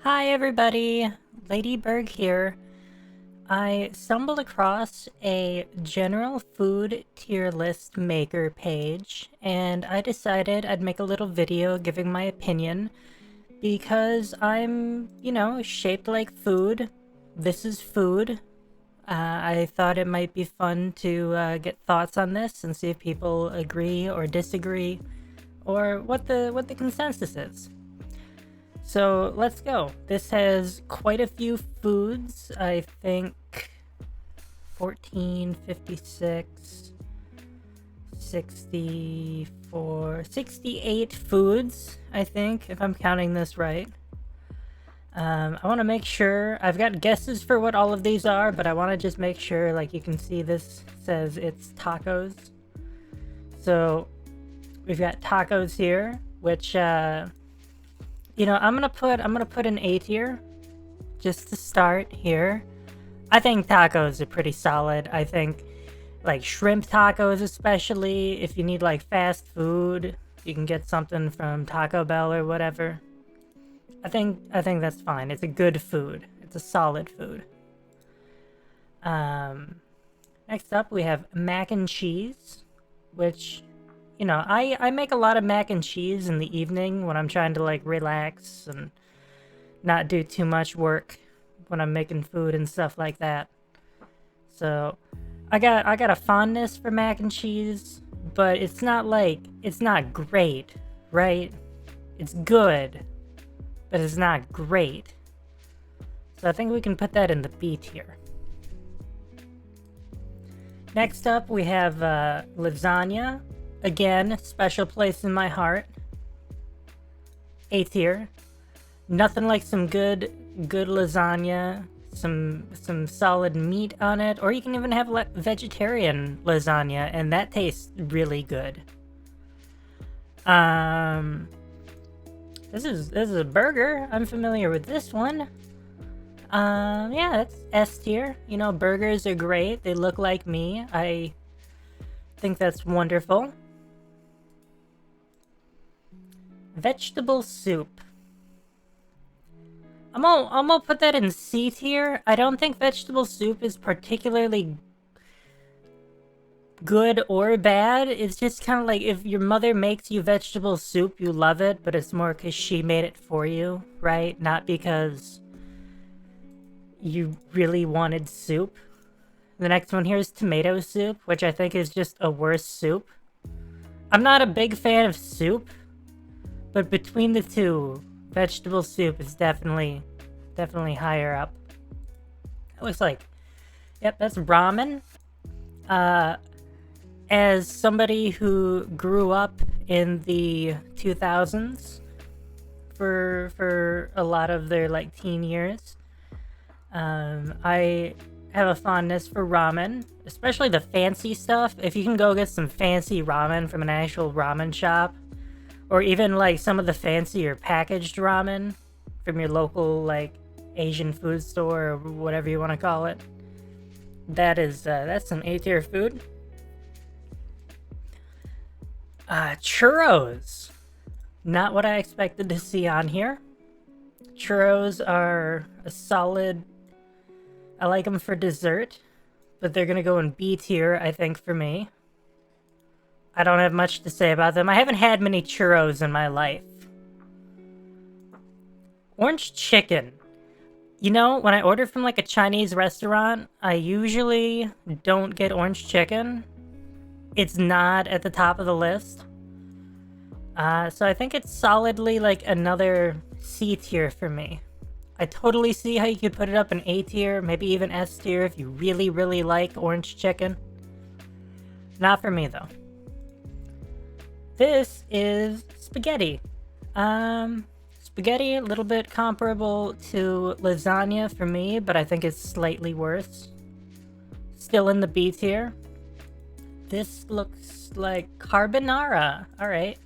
Hi everybody, Lady Burg here. I stumbled across a general food tier list maker page and I decided I'd make a little video giving my opinion because I'm shaped like food. This is food. I thought it might be fun to get thoughts on this and see if people agree or disagree or what the consensus is. So let's go. This has quite a few foods. I think 14, 56, 64, 68 foods, I think, if I'm counting this right. I want to make sure, I've got guesses for what all of these are, but I want to just make sure, like you can see this says it's tacos. So we've got tacos here, which, I'm gonna put an A tier just to start here. I think tacos are pretty solid. I think like shrimp tacos, especially if you need like fast food, you can get something from Taco Bell or whatever. I think that's fine. It's a good food. It's a solid food. Next up we have mac and cheese, which I make a lot of mac and cheese in the evening when I'm trying to like relax and not do too much work when I'm making food and stuff like that. So I got a fondness for mac and cheese, but it's not great, right? It's good, but it's not great. So I think we can put that in the B tier. Next up we have lasagna. Again, special place in my heart. A tier. Nothing like some good lasagna, some solid meat on it, or you can even have vegetarian lasagna, and that tastes really good. This is a burger. I'm familiar with this one. Yeah, that's S tier. Burgers are great. They look like me. I think that's wonderful. Vegetable soup. I'm gonna put that in C tier. I don't think vegetable soup is particularly good or bad. It's just kind of like if your mother makes you vegetable soup, you love it, but it's more because she made it for you, right? Not because you really wanted soup. The next one here is tomato soup, which I think is just a worse soup. I'm not a big fan of soup, but between the two, vegetable soup is definitely higher up. It looks like, yep, that's ramen. As somebody who grew up in the 2000s for a lot of their like teen years, I have a fondness for ramen, especially the fancy stuff. If you can go get some fancy ramen from an actual ramen shop, or even like some of the fancier packaged ramen from your local like Asian food store or whatever you want to call it, that's some A tier food. Churros, not what I expected to see on here. Churros are a solid. I like them for dessert, but they're gonna go in B tier, I think, for me. I don't have much to say about them. I haven't had many churros in my life. Orange chicken. When I order from like a Chinese restaurant, I usually don't get orange chicken. It's not at the top of the list. So I think it's solidly like another C tier for me. I totally see how you could put it up in A tier, maybe even S tier if you really, really like orange chicken. Not for me, though. This is spaghetti. Spaghetti, a little bit comparable to lasagna for me, but I think it's slightly worse. Still in the B tier. This looks like carbonara. Alright.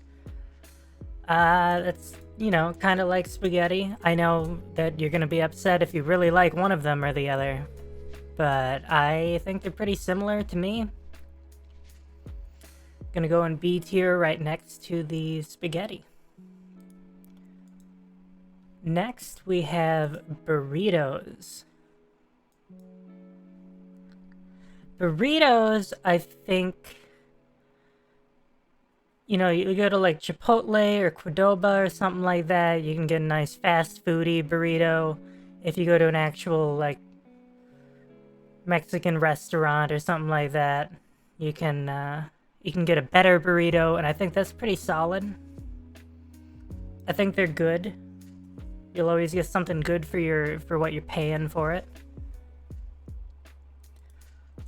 That's, kind of like spaghetti. I know that you're gonna be upset if you really like one of them or the other, but I think they're pretty similar to me. Gonna go in B tier right next to the spaghetti. Next, we have burritos. Burritos, I think, you know, you go to like Chipotle or Qdoba or something like that, you can get a nice fast foody burrito. If you go to an actual like Mexican restaurant or something like that, you can get a better burrito, and I think that's pretty solid. I think they're good. You'll always get something good for what you're paying for it.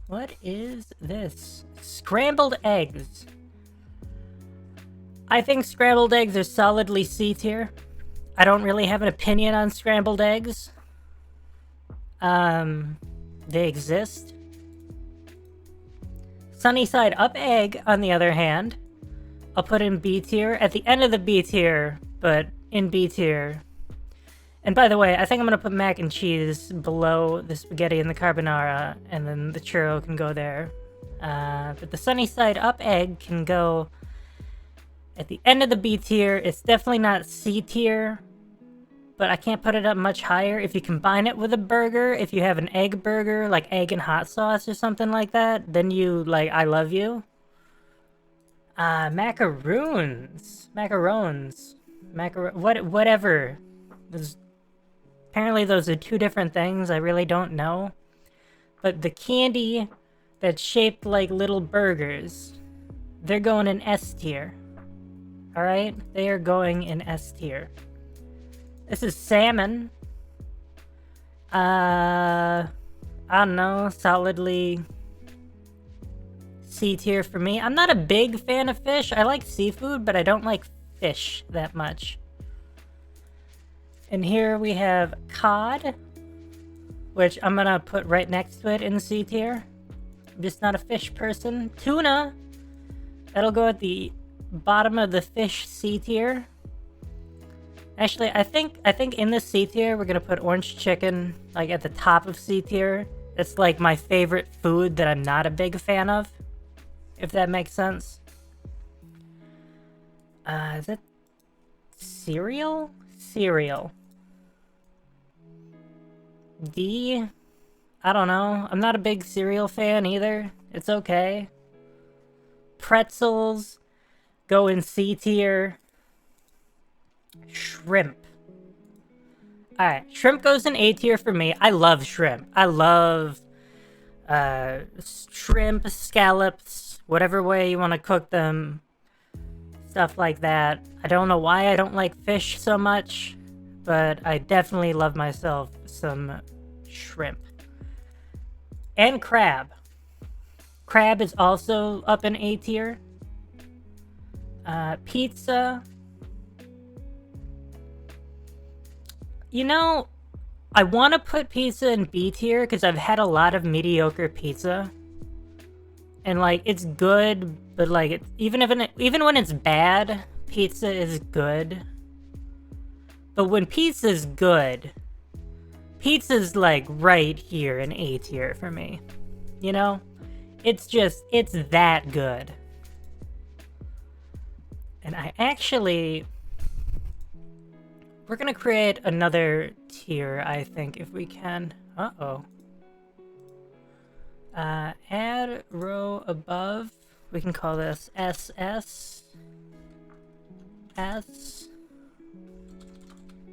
What is this? Scrambled eggs. I think scrambled eggs are solidly C tier. I don't really have an opinion on scrambled eggs. They exist. Sunny side up egg, on the other hand, I'll put in B tier. At the end of the B tier, but in B tier. And by the way, I think I'm going to put mac and cheese below the spaghetti and the carbonara, and then the churro can go there. But the sunny side up egg can go at the end of the B tier. It's definitely not C tier, but I can't put it up much higher. If you combine it with a burger, if you have an egg burger, like egg and hot sauce or something like that, then you, like, I love you. Macaroons. Whatever. Apparently those are two different things. I really don't know. But the candy that's shaped like little burgers, they're going in S tier. Alright? They are going in S tier. This is salmon. I don't know, solidly C tier for me. I'm not a big fan of fish. I like seafood, but I don't like fish that much. And here we have cod, which I'm gonna put right next to it in C tier. I'm just not a fish person. Tuna, that'll go at the bottom of the fish C tier. Actually, I think in the C tier, we're gonna put orange chicken, like, at the top of C tier. It's, like, my favorite food that I'm not a big fan of, if that makes sense. Is it cereal? Cereal. D? I don't know. I'm not a big cereal fan either. It's okay. Pretzels go in C tier. Shrimp. Alright, shrimp goes in A tier for me. I love shrimp. I love shrimp, scallops, whatever way you want to cook them. Stuff like that. I don't know why I don't like fish so much, but I definitely love myself some shrimp. And crab. Crab is also up in A tier. Pizza. You know, I want to put pizza in B tier because I've had a lot of mediocre pizza. And, like, it's good, but, like, even when it's bad, pizza is good. But when pizza's good, pizza's, like, right here in A tier for me. You know? It's that good. And we're gonna create another tier, I think, if we can. Uh-oh. Add row above. We can call this SS. S.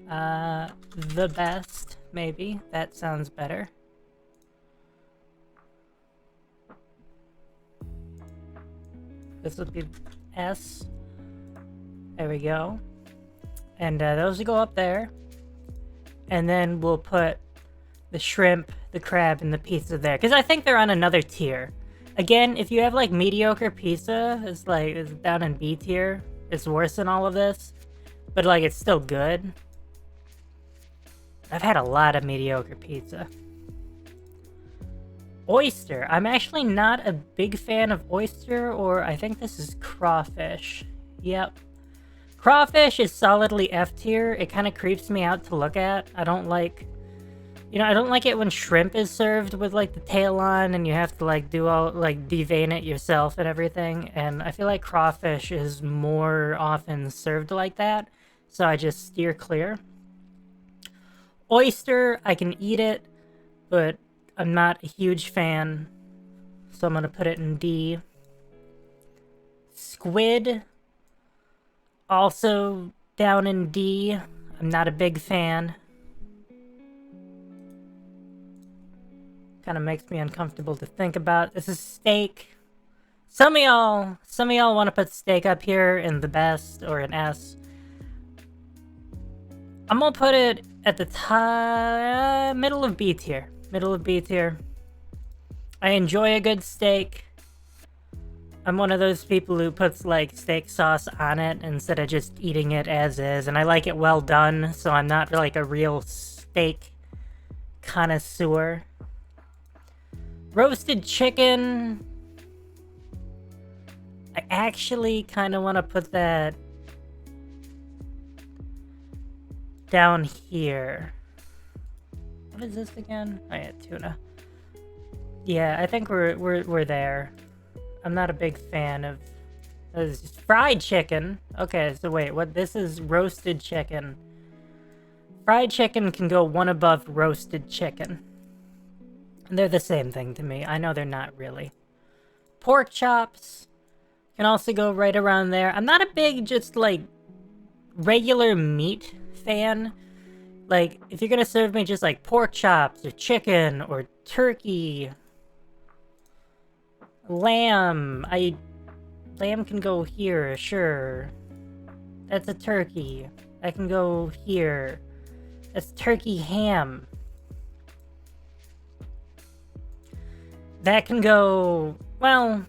The best, maybe. That sounds better. This would be S. There we go. And those will go up there. And then we'll put the shrimp, the crab, and the pizza there. Because I think they're on another tier. Again, if you have, like, mediocre pizza, it's down in B tier. It's worse than all of this. But, like, it's still good. I've had a lot of mediocre pizza. Oyster. I'm actually not a big fan of oyster, or I think this is crawfish. Yep. Crawfish is solidly F tier. It kind of creeps me out to look at. I don't like... You know, I don't like it when shrimp is served with, like, the tail on, and you have to, like, devein it yourself and everything. And I feel like crawfish is more often served like that, so I just steer clear. Oyster, I can eat it, but I'm not a huge fan, so I'm gonna put it in D. Squid, also down in D. I'm not a big fan. Kind of makes me uncomfortable to think about. This is steak. Some of y'all want to put steak up here in the best or an S. I'm gonna put it at the top, middle of B tier. Middle of B tier. I enjoy a good steak. I'm one of those people who puts like steak sauce on it instead of just eating it as is, and I like it well done, so I'm not like a real steak connoisseur. Roasted chicken. I actually kind of want to put that down here. What is this again? Oh yeah, tuna. Yeah, I think we're there. I'm not a big fan of this is fried chicken. Okay, so wait, what? This is roasted chicken. Fried chicken can go one above roasted chicken. They're the same thing to me. I know they're not really. Pork chops can also go right around there. I'm not a big just like regular meat fan. Like if you're gonna serve me just like pork chops or chicken or turkey, lamb, lamb can go here, sure. That's a turkey. That can go here. That's turkey ham. That can go, well,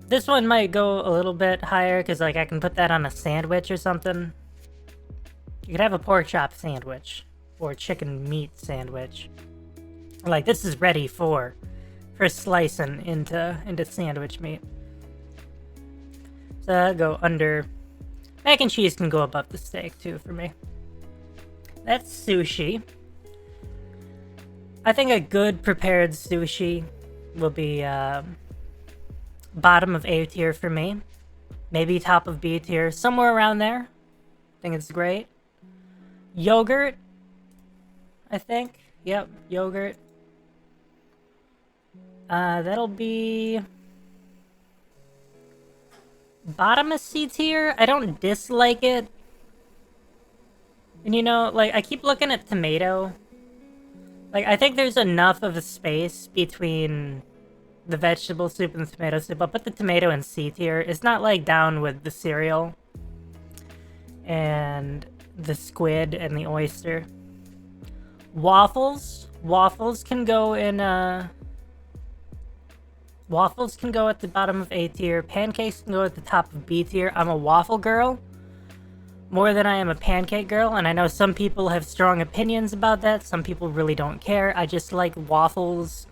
this one might go a little bit higher because like I can put that on a sandwich or something. You could have a pork chop sandwich or a chicken meat sandwich. Like this is ready for slicing into sandwich meat. So that'll go under. Mac and cheese can go above the steak too for me. That's sushi. I think a good prepared sushi will be bottom of A tier for me. Maybe top of B tier, somewhere around there. I think it's great. Yogurt, I think. Yep, yogurt. That'll be bottom of C tier. I don't dislike it. And you know, like, I keep looking at tomato. Like, I think there's enough of a space between the vegetable soup and the tomato soup. I'll put the tomato in C tier. It's not, like, down with the cereal and the squid and the oyster. Waffles. Waffles can go in, Waffles can go at the bottom of A tier. Pancakes can go at the top of B tier. I'm a waffle girl more than I am a pancake girl, and I know some people have strong opinions about that. Some people really don't care. I just like waffles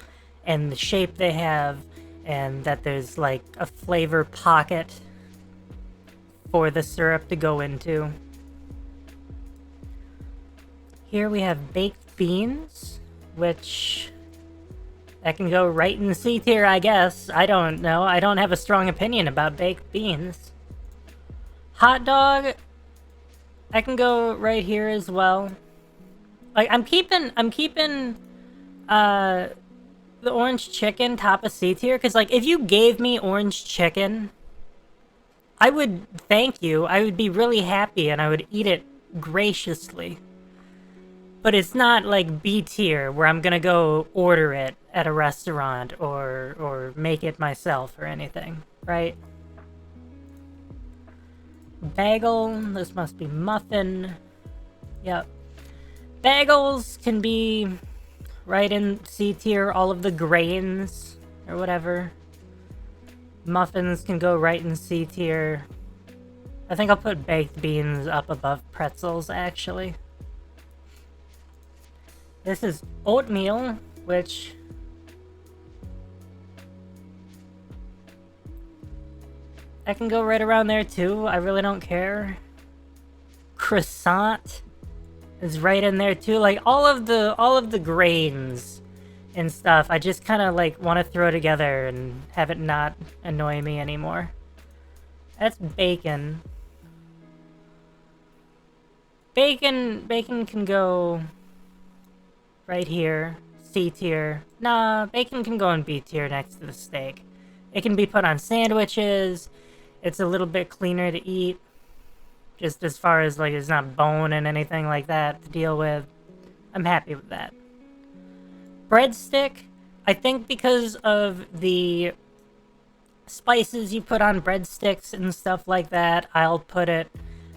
and the shape they have, and that there's like a flavor pocket for the syrup to go into. Here we have baked beans, which that can go right in C tier, I guess. I don't know. I don't have a strong opinion about baked beans. Hot dog, I can go right here as well. Like I'm keeping the orange chicken top of C tier, because like if you gave me orange chicken, I would thank you. I would be really happy and I would eat it graciously. But it's not like B tier where I'm gonna go order it at a restaurant or make it myself or anything, right? Bagel, this must be muffin. Yep. Bagels can be right in C tier, all of the grains or whatever. Muffins can go right in C tier. I think I'll put baked beans up above pretzels, actually. This is oatmeal, which I can go right around there too. I really don't care. Croissant is right in there too. Like all of the grains and stuff, I just kind of like want to throw together and have it not annoy me anymore. That's bacon. Bacon can go right here. C tier. Nah, bacon can go in B tier next to the steak. It can be put on sandwiches. It's a little bit cleaner to eat. Just as far as, like, it's not bone and anything like that to deal with. I'm happy with that. Breadstick, I think because of the spices you put on breadsticks and stuff like that, I'll put it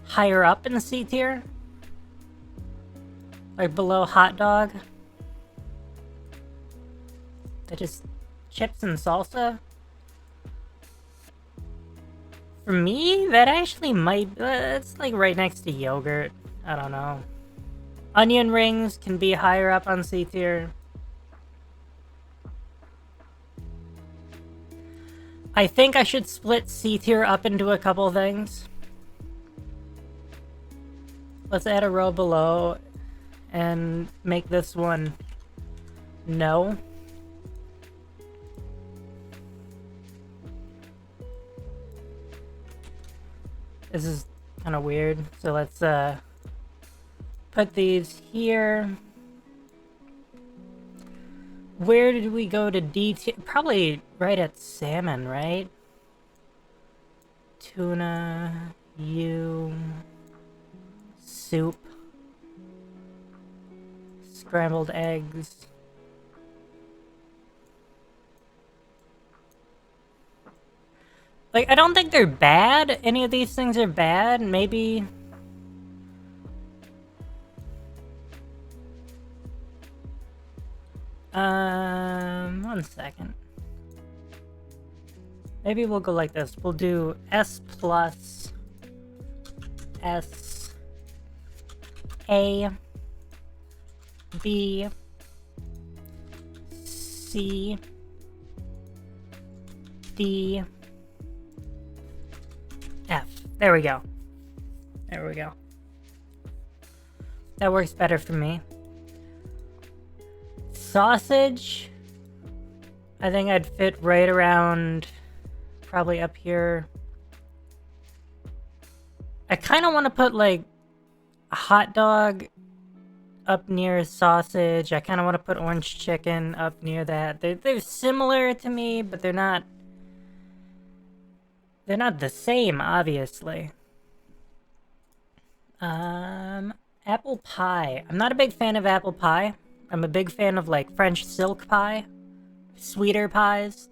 higher up in the C tier. Like below hot dog. They're just chips and salsa. For me, that actually might... it's like right next to yogurt. I don't know. Onion rings can be higher up on C tier. I think I should split C tier up into a couple things. Let's add a row below and make this one no. This is kind of weird. So let's put these here. Where did we go to D tier? Probably right at salmon, right? Tuna, soup, scrambled eggs. Like, I don't think they're bad. Any of these things are bad. Maybe... 1 second. Maybe we'll go like this. We'll do S plus S A B C D F. There we go. There we go. That works better for me. Sausage, I think I'd fit right around, probably up here. I kind of want to put like a hot dog up near sausage. I kind of want to put orange chicken up near that. They're similar to me, but they're not the same, obviously. Apple pie. I'm not a big fan of apple pie. I'm a big fan of, like, French silk pie, sweeter pies.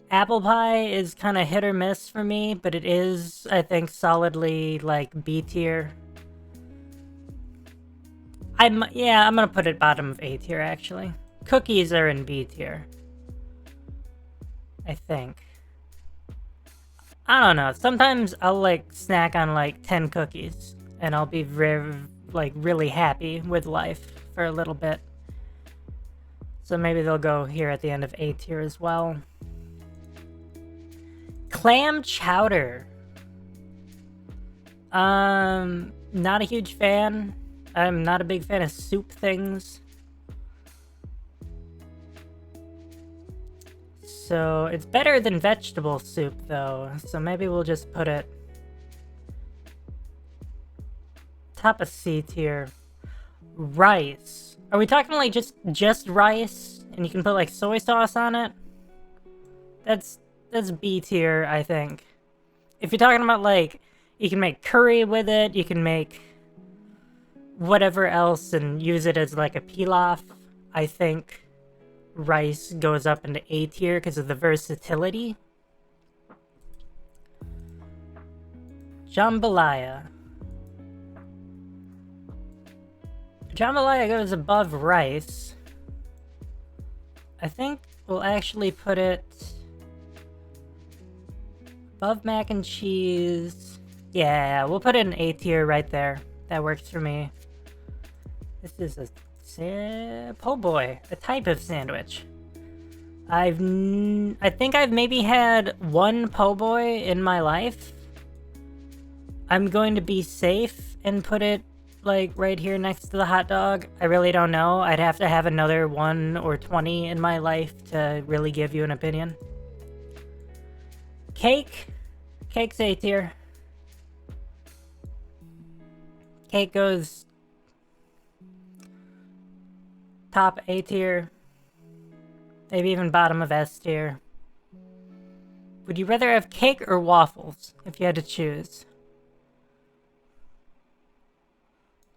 Apple pie is kind of hit or miss for me, but it is, I think, solidly, like, B tier. I'm gonna put it bottom of A tier, actually. Cookies are in B tier. I think. I don't know. Sometimes I'll, like, snack on, like, 10 cookies, and I'll be really happy with life for a little bit. So maybe they'll go here at the end of A tier as well. Clam Chowder. Not a huge fan. I'm not a big fan of soup things. So it's better than vegetable soup though. So maybe we'll just put it top of C tier. Rice. Are we talking like just rice and you can put like soy sauce on it? That's B tier, I think. If you're talking about like you can make curry with it, you can make whatever else and use it as like a pilaf, I think rice goes up into A tier because of the versatility. Jambalaya. Jambalaya goes above rice. I think we'll actually put it above mac and cheese. Yeah, we'll put it in A tier right there. That works for me. This is a po' boy, a type of sandwich. I think I've maybe had one po' boy in my life. I'm going to be safe and put it like right here next to the hot dog. I really don't know. I'd have to have another 1 or 20 in my life to really give you an opinion. Cake. Cake's A tier. Cake goes top A tier. Maybe even bottom of S tier. Would you rather have cake or waffles if you had to choose?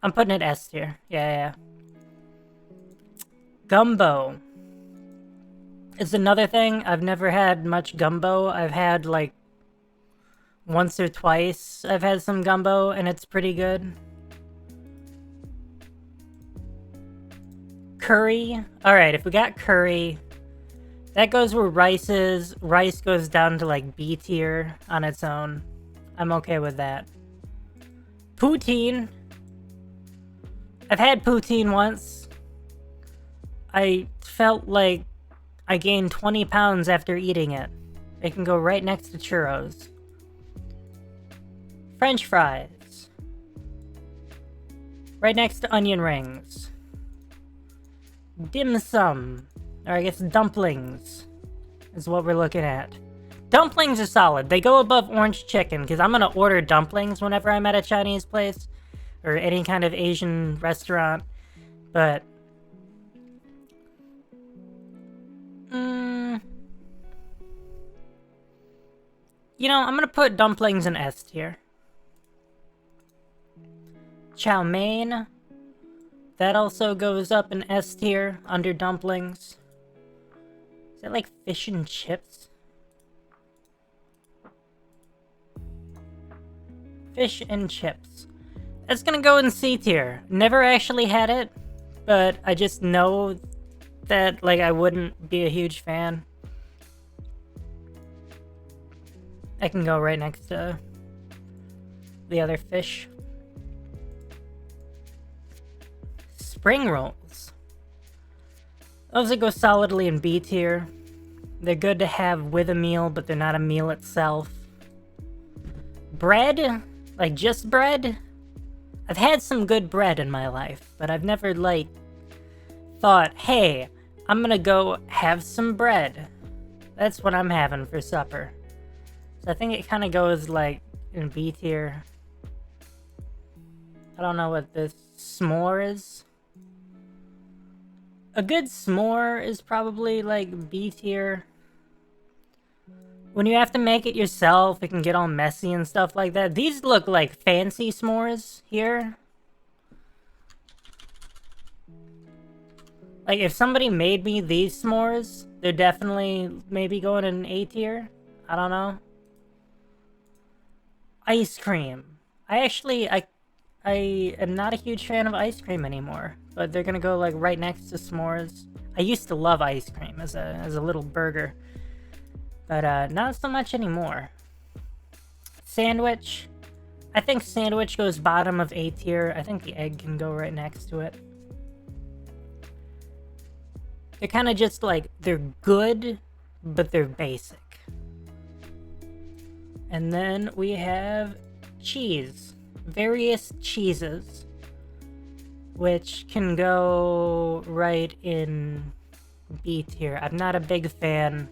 I'm putting it S tier. Yeah. Gumbo is another thing. I've never had much gumbo. I've had like once or twice I've had some gumbo and it's pretty good. Curry. Alright, if we got curry, that goes where rice is. Rice goes down to like B tier on its own. I'm okay with that. Poutine. I've had poutine once. I felt like I gained 20 pounds after eating it. It can go right next to churros. French fries. Right next to onion rings. Dim sum. Or I guess dumplings is what we're looking at. Dumplings are solid. They go above orange chicken because I'm going to order dumplings whenever I'm at a Chinese place or any kind of Asian restaurant. But you know, I'm going to put dumplings in S tier. Chow mein. That also goes up in S tier under dumplings. Is that like fish and chips? Fish and chips. That's gonna go in C tier. Never actually had it, but I just know that like I wouldn't be a huge fan. I can go right next to the other fish. Spring rolls. Those that go solidly in B tier. They're good to have with a meal, but they're not a meal itself. Bread? Like just bread? I've had some good bread in my life, but I've never like thought, hey, I'm gonna go have some bread. That's what I'm having for supper. So I think it kind of goes like in B tier. I don't know what this s'more is. A good s'more is probably like B tier. When you have to make it yourself, it can get all messy and stuff like that. These look like fancy s'mores here. Like if somebody made me these s'mores, they're definitely maybe going in A tier. I don't know. Ice cream. I am not a huge fan of ice cream anymore, but they're gonna go like right next to s'mores. I used to love ice cream as a little burger, but not so much anymore. Sandwich. I think sandwich goes bottom of A tier. I think the egg can go right next to it. They're kind of just like, they're good, but they're basic. And then we have cheese. Various cheeses, which can go right in B tier. I'm not a big fan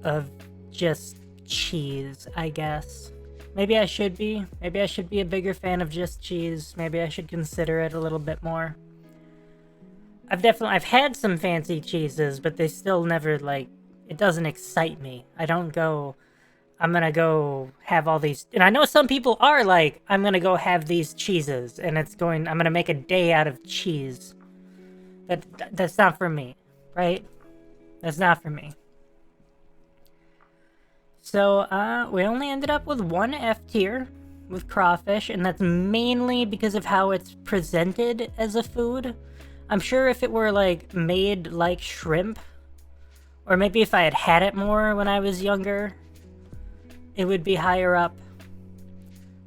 of just cheese, I guess. Maybe I should be. Maybe I should be a bigger fan of just cheese. Maybe I should consider it a little bit more. I've had some fancy cheeses, but they still never like, it doesn't excite me. I don't go, I'm gonna go have all these, and I know some people are like, I'm gonna go have these cheeses, and I'm gonna make a day out of cheese. That's not for me, right? That's not for me. So, we only ended up with one F tier with crawfish, and that's mainly because of how it's presented as a food. I'm sure if it were, like, made like shrimp, or maybe if I had had it more when I was younger, it would be higher up.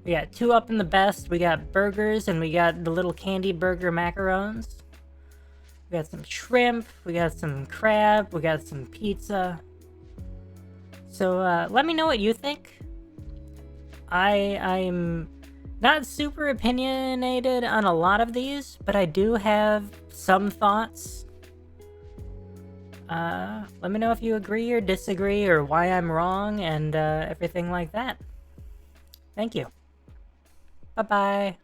We got two up in the best. We got burgers, and we got the little candy burger macarons. We got some shrimp. We got some crab. We got some pizza. So, let me know what you think. I'm not super opinionated on a lot of these, but I do have some thoughts. Let me know if you agree or disagree or why I'm wrong and everything like that. Thank you. Bye-bye.